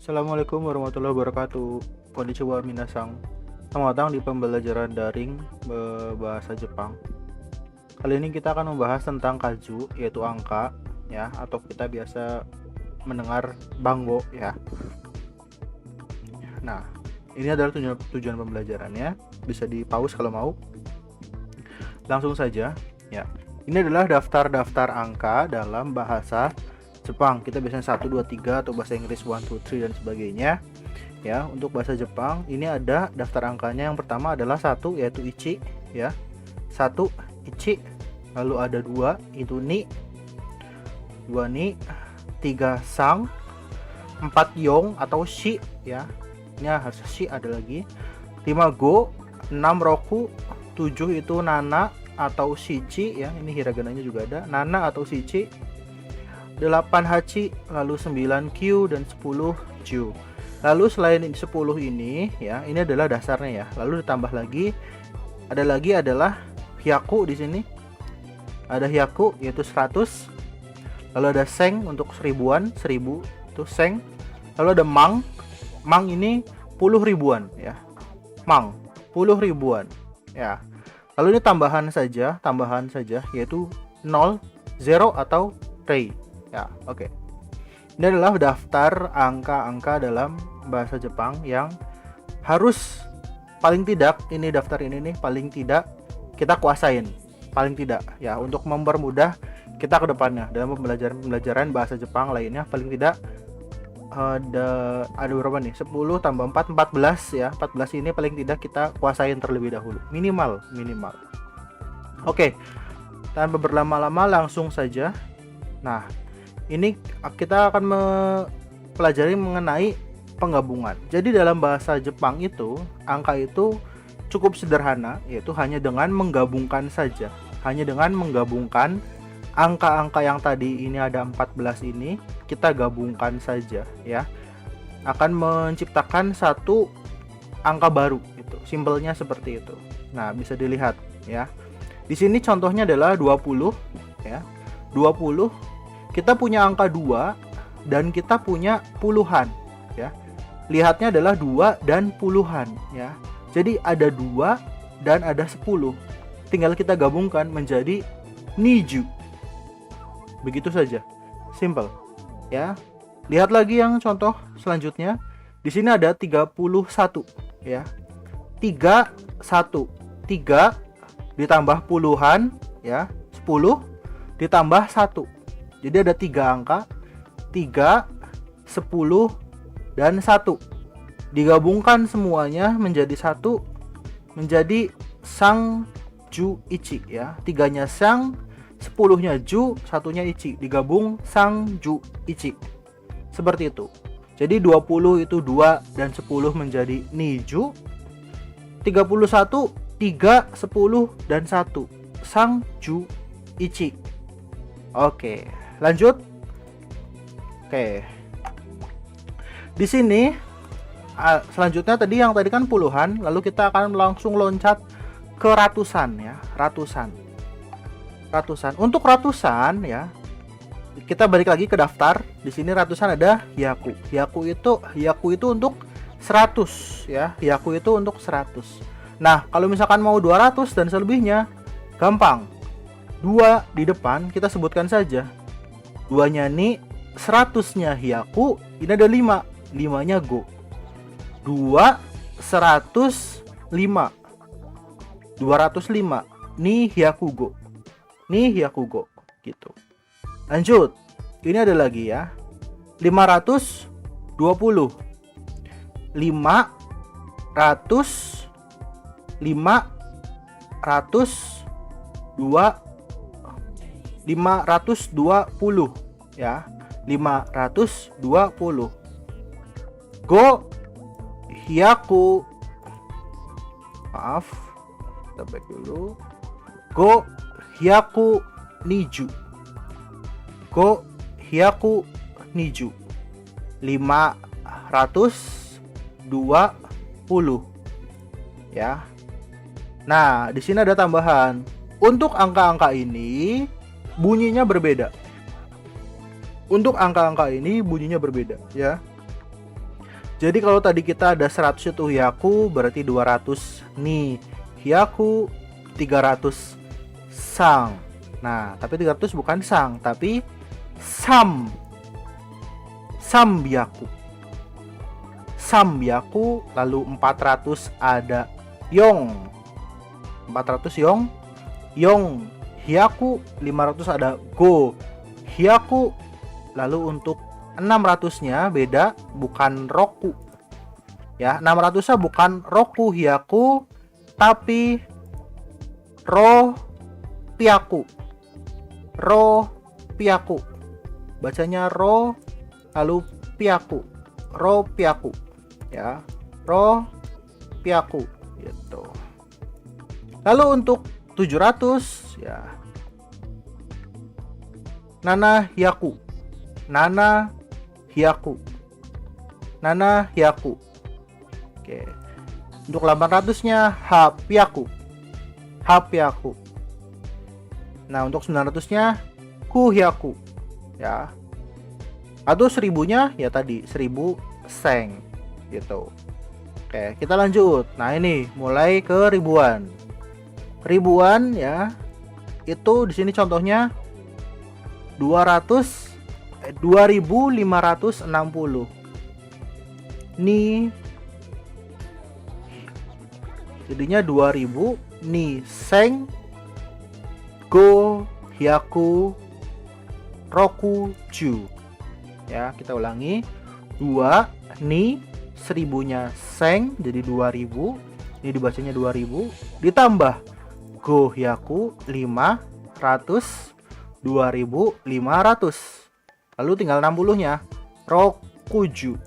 Assalamualaikum warahmatullahi wabarakatuh. Konnichiwa minasang. Selamat datang di pembelajaran daring bahasa Jepang. Kali ini kita akan membahas tentang kaju, yaitu angka, ya, atau kita biasa mendengar banggo, ya. Nah, ini adalah tujuan pembelajarannya. Bisa di-pause kalau mau. Langsung saja, ya. Ini adalah daftar-daftar angka dalam bahasa Jepang. Kita biasanya 1, 2, 3 atau bahasa Inggris 1, 2, 3 dan sebagainya. Ya, untuk bahasa Jepang ini ada daftar angkanya. Yang pertama adalah 1, yaitu ichi, ya. 1 ichi, lalu ada 2 itu ni, 2 ni, 3 sang, 4 yong atau shi, ya. Ini harus shi ada lagi. 5 go, 6 roku, 7 itu nana atau shichi, ya. Ini hiragananya juga ada, nana atau shichi. 8 hachi, lalu 9 q dan 10 ju. Lalu selain 10 ini, ya, ini adalah dasarnya, ya. Lalu ditambah lagi adalah hyaku di sini. Ada hyaku yaitu 100. Lalu ada seng untuk seribuan, 1000 itu seng. Lalu ada mang. Mang ini puluh ribuan, ya. Mang, puluh ribuan, ya. Lalu ini tambahan saja yaitu 0, 0 atau rei. Ya, oke. Ini adalah daftar angka-angka dalam bahasa Jepang yang harus paling tidak daftar ini nih paling tidak kita kuasain, paling tidak, ya, untuk mempermudah kita ke depannya dalam pembelajaran bahasa Jepang lainnya. Paling tidak ada berapa nih? 10 tambah 4, 14, ya. 14 ini paling tidak kita kuasain terlebih dahulu, minimal. Oke. Tanpa berlama-lama langsung saja. Nah, ini kita akan mempelajari mengenai penggabungan. Jadi dalam bahasa Jepang itu, angka itu cukup sederhana, yaitu hanya dengan menggabungkan saja. Hanya dengan menggabungkan angka-angka yang tadi ini ada 14 ini, kita gabungkan saja, ya. Akan menciptakan satu angka baru itu. Simpelnya seperti itu. Nah, bisa dilihat, ya. Di sini contohnya adalah 20, ya. 20 kita punya angka 2 dan kita punya puluhan, ya. Lihatnya adalah 2 dan puluhan, ya. Jadi ada 2 dan ada 10. Tinggal kita gabungkan menjadi niju. Begitu saja. Simple, ya. Lihat lagi yang contoh selanjutnya. Di sini ada 31, ya. 3 ditambah puluhan, ya. 10 ditambah 1. Jadi ada 3 angka, 3, 10, dan 1. Digabungkan semuanya menjadi 1, menjadi sang ju ichi, ya. 3-nya sang, 10-nya ju, 1-nya ichi. Digabung sang ju ichi. Seperti itu. Jadi 20 itu 2 dan 10 menjadi niju. 31, 3, 10, dan 1. Sang ju ichi. Oke. Lanjut. Oke. Di sini selanjutnya yang tadi kan puluhan, lalu kita akan langsung loncat ke ratusan, ya. Ratusan. Untuk ratusan, ya. Kita balik lagi ke daftar. Di sini ratusan ada hyaku. Hyaku itu untuk 100, ya. Hyaku itu untuk 100. Nah, kalau misalkan mau 200 dan selebihnya, gampang. 2 di depan kita sebutkan saja. 2-nya ni, 100-nya hyaku, ini ada 5. 5-nya go. 2, 105. 205. Ni hyaku go. Ni hyaku go. Gitu. Lanjut. Ini ada lagi, ya. 520. 520, ya. 520. Go hyaku. Maaf. Kita back dulu. Go hyaku niju. Go hyaku niju. 520, ya. Nah, di sini ada tambahan. Untuk angka-angka ini bunyinya berbeda. Ya. Jadi kalau tadi kita ada 100 itu hyaku, berarti 200 ni hyaku, 300 sang. Nah, tapi 300 bukan sang, tapi sambiaku. Sambiaku, lalu 400 ada yong. 400 yong hyaku, 500 ada go hyaku. Lalu untuk 600-nya beda, bukan roku. Ya, 600-nya bukan roku hyaku, tapi ro piaku. Ro piaku. Bacanya ro lalu piaku. Ro piaku. Ya, ro piaku gitu. Lalu untuk 700 ya, nana hyaku. Nana hyaku. Nana hyaku. Oke. Untuk 800-nya hapiaku. Hapiaku. Nah, untuk 900-nya kuhyaku. Ya. Atau 1000-nya ya tadi 1000 seng gitu. Oke, kita lanjut. Nah, ini mulai ke ribuan. Ribuan ya. Itu di sini contohnya 2560. Ni jadinya 2000 ni seng go hyaku roku ju. Ya, kita ulangi. 2 ni 1000-nya seng jadi 2000. Ini dibacanya 2000 ditambah go hyaku 500 2500. Lalu tinggal 60-nya rokuju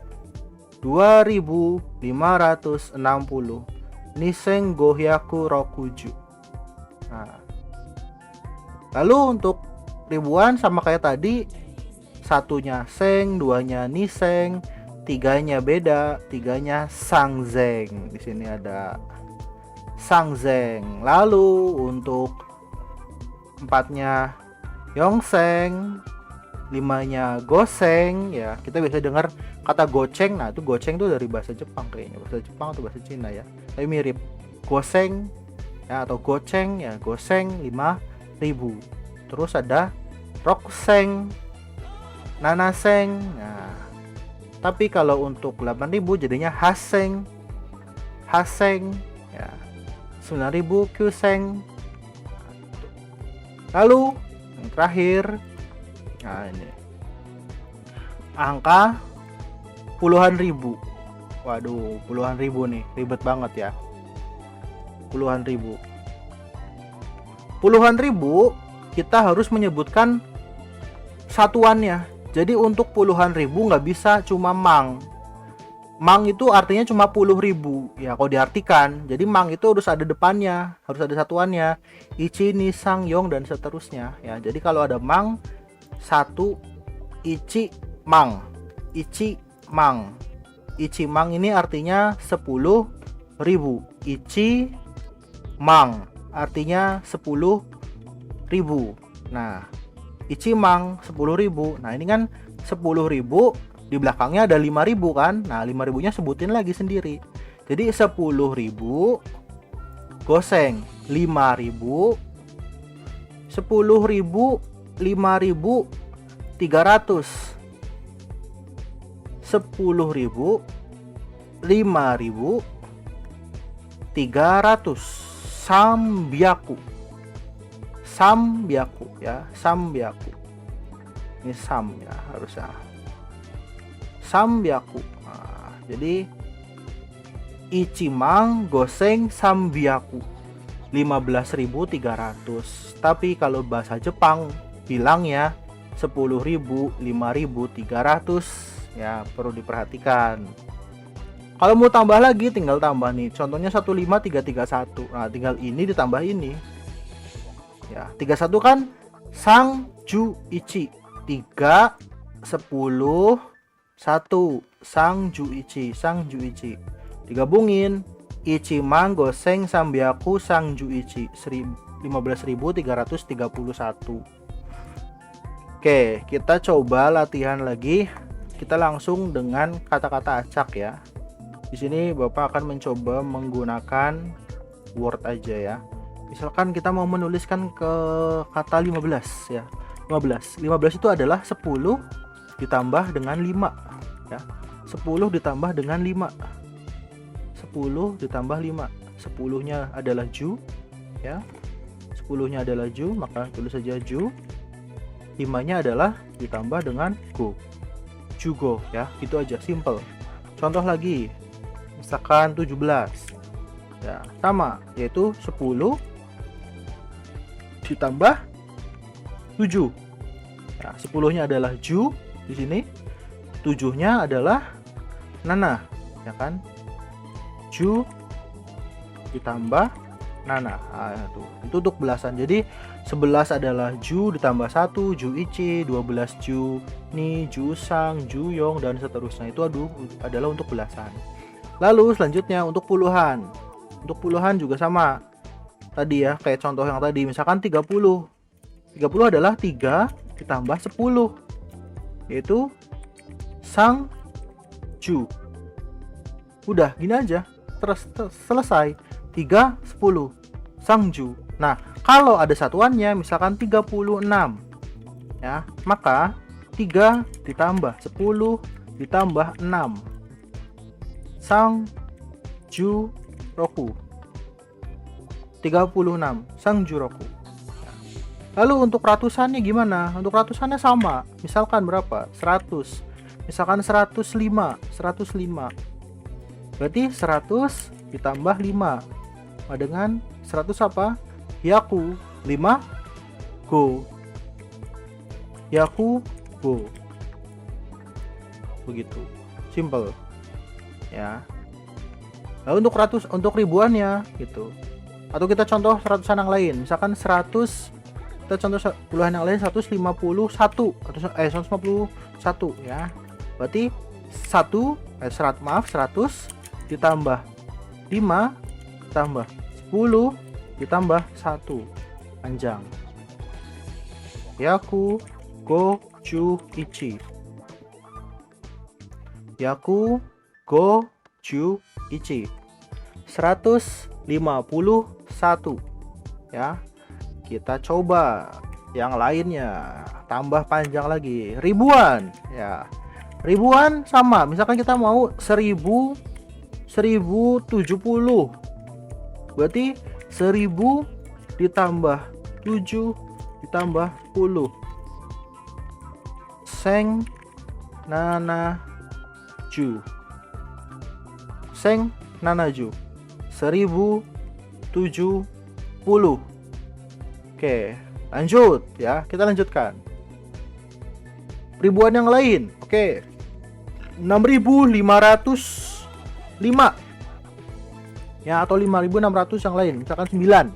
2560 niseng gohyaku rokuju. Nah, lalu untuk ribuan sama kayak tadi, satunya seng, duanya niseng, tiganya beda, tiganya sangzeng. Di sini ada sangzeng. Lalu untuk empatnya yongseng, 5-nya goseng. Ya, kita biasa dengar kata goceng. Nah, itu goceng itu dari bahasa Jepang kayaknya, bahasa Jepang atau bahasa Cina ya, tapi mirip. Goseng ya, atau goceng ya, goseng 5000. Terus ada rokuseng, nanaseng. Nah, tapi kalau untuk 8000 jadinya haseng, haseng ya, 9000 kyuseng. Lalu yang terakhir, nah ini angka puluhan ribu. Waduh, puluhan ribu nih, ribet banget ya. Puluhan ribu. Puluhan ribu kita harus menyebutkan satuannya. Jadi untuk puluhan ribu nggak bisa cuma mang. Mang itu artinya cuma 10.000 ya kalau diartikan. Jadi mang itu harus ada depannya, harus ada satuannya. Ichi, ni, sang, yong dan seterusnya ya. Jadi kalau ada mang, 1 ichi mang. Ichi mang. Ichi mang ini artinya 10.000. Ichi mang artinya 10.000. Nah, ichi mang 10.000. Nah, ini kan 10.000, di belakangnya ada 5.000 kan. Nah, 5.000-nya sebutin lagi sendiri. Jadi 10.000 goseng 5.000, 10.000 5.300, 10.000 5.300. Sambiaku. Sambiaku ya, sambiaku. Ini sam ya harusnya. Sambiaku. Nah, jadi ichimang goseng sambiaku 15.300. Tapi kalau bahasa Jepang bilangnya 10.000 5.300 ya, perlu diperhatikan. Kalau mau tambah lagi tinggal tambah nih. Contohnya 15331. Nah, tinggal ini ditambah ini. Ya, 31 kan sang ju ichi. 3 10 1 sang ju ichi, sang ju ichi. Digabungin ichimang goseng sambiaku sang ju ichi 15.331. Oke, kita coba latihan lagi kita langsung dengan kata-kata acak ya. Di sini Bapak akan mencoba menggunakan Word aja ya. Misalkan kita mau menuliskan ke kata 15 ya. 15 itu adalah 10 ditambah dengan 5 ya. 10 ditambah dengan 5. 10 ditambah 5. 10-nya adalah ju ya. 10-nya adalah ju, maka tulis saja ju. 5-nya adalah ditambah dengan go. Jugo ya. Itu aja, simple. Contoh lagi. Misalkan 17. Ya, sama, yaitu 10 ditambah 7. Nah, 10-nya adalah ju di sini. 7-nya adalah nana, ya kan? Ju ditambah nana. Nah, itu untuk belasan. Jadi 11 adalah ju ditambah 1, ju ichi, 12 ju ni, ju sang, ju yong, dan seterusnya. Itu adalah untuk belasan. Lalu selanjutnya untuk puluhan. Untuk puluhan juga sama. Tadi ya, kayak contoh yang tadi, misalkan 30. 30 adalah 3 ditambah 10, yaitu sang ju. Udah, gini aja. Selesai. 3, 10. Sang ju. Nah, kalau ada satuannya, misalkan 36. Ya, maka 3 ditambah 10 ditambah 6. Sang ju roku. 36 sang ju roku. Lalu untuk ratusannya gimana? Untuk ratusannya sama. Misalkan berapa? 100. Misalkan 105. Berarti 100 ditambah 5. Dengan 100 apa? Yaku 5 go. Yaku go. Begitu. Simple. Ya. Lalu untuk ribuannya gitu. Atau kita contoh ratusan yang lain. Misalkan 100, kita contoh puluhan yang lain 151 atau 151 ya. Berarti 100 ditambah 5 ditambah 10 ditambah 1 panjang. Yaku go ju ichi. Yaku go ju ichi. 151 ya. Kita coba yang lainnya, tambah panjang lagi, ribuan ya. Ribuan sama, misalkan kita mau 1070, berarti 1000 ditambah 7 ditambah 10. Seng nana ju. Seng nana ju. 1070. Oke, lanjut ya. Kita lanjutkan. Ribuan yang lain. Oke. 6505. Ya, atau 5600 yang lain. Misalkan 9.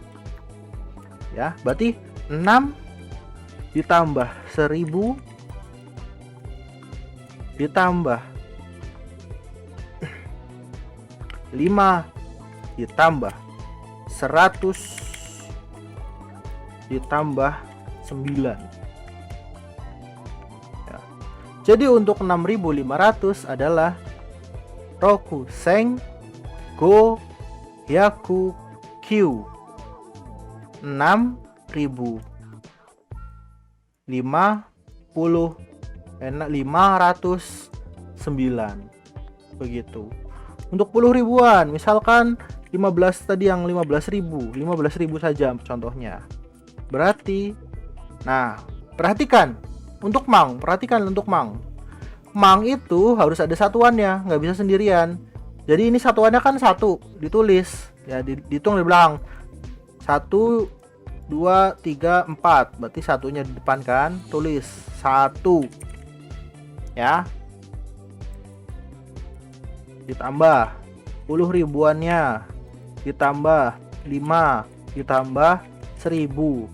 Ya, berarti 6 ditambah 1000 ditambah 5 ditambah 100 ditambah 9 ya. Jadi untuk 6500 adalah roku seng go yaku q. 509 begitu. Untuk 10 ribuan, misalkan 15 tadi yang 15.000 saja contohnya. Berarti, nah, perhatikan untuk mang. Mang itu harus ada satuannya, nggak bisa sendirian. Jadi ini satuannya kan 1, ditulis ya, dihitung di belakang. 1, 2, 3, 4. Berarti satunya di depan kan, tulis 1 ya. Ditambah 10 ribuannya, ditambah 5, ditambah 1000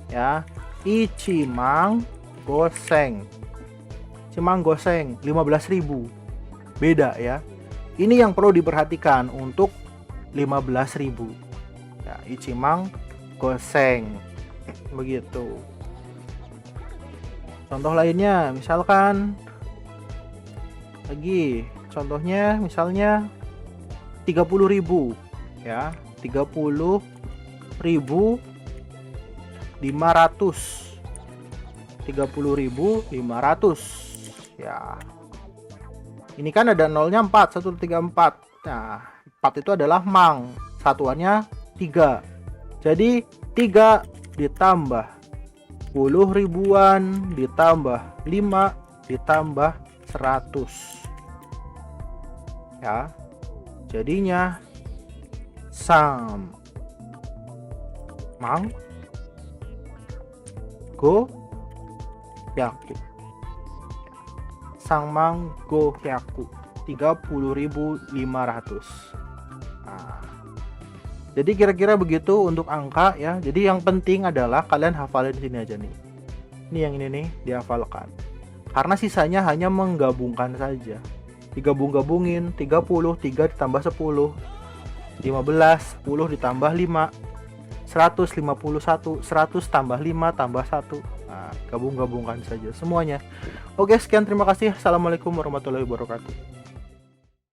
ya. Icimang goseng. Cimang goseng 15.000. Beda ya. Ini yang perlu diperhatikan untuk 15.000 ya. Icimang goseng begitu. Contoh lainnya misalkan lagi. Contohnya misalnya 30.000 ya. 30.500. 30.500 ya. Ini kan ada nolnya 4, 1, 3, 4. Nah, 4 itu adalah mang. Satuannya 3. Jadi 3 ditambah 10 ribuan ditambah 5 ditambah 100. Ya. Jadinya sam mang go yaku. Sang mang go yaku 30.500. Nah, jadi kira-kira begitu untuk angka ya. Jadi yang penting adalah kalian hafalin sini aja nih. Ini yang ini nih dihafalkan. Karena sisanya hanya menggabungkan saja. Digabung-gabungin 30, 3 ditambah 10, 15, 10 ditambah 5, 151, 100 tambah 5 tambah 1. Nah, gabung-gabungkan saja semuanya. Oke, sekian, terima kasih. Assalamualaikum warahmatullahi wabarakatuh.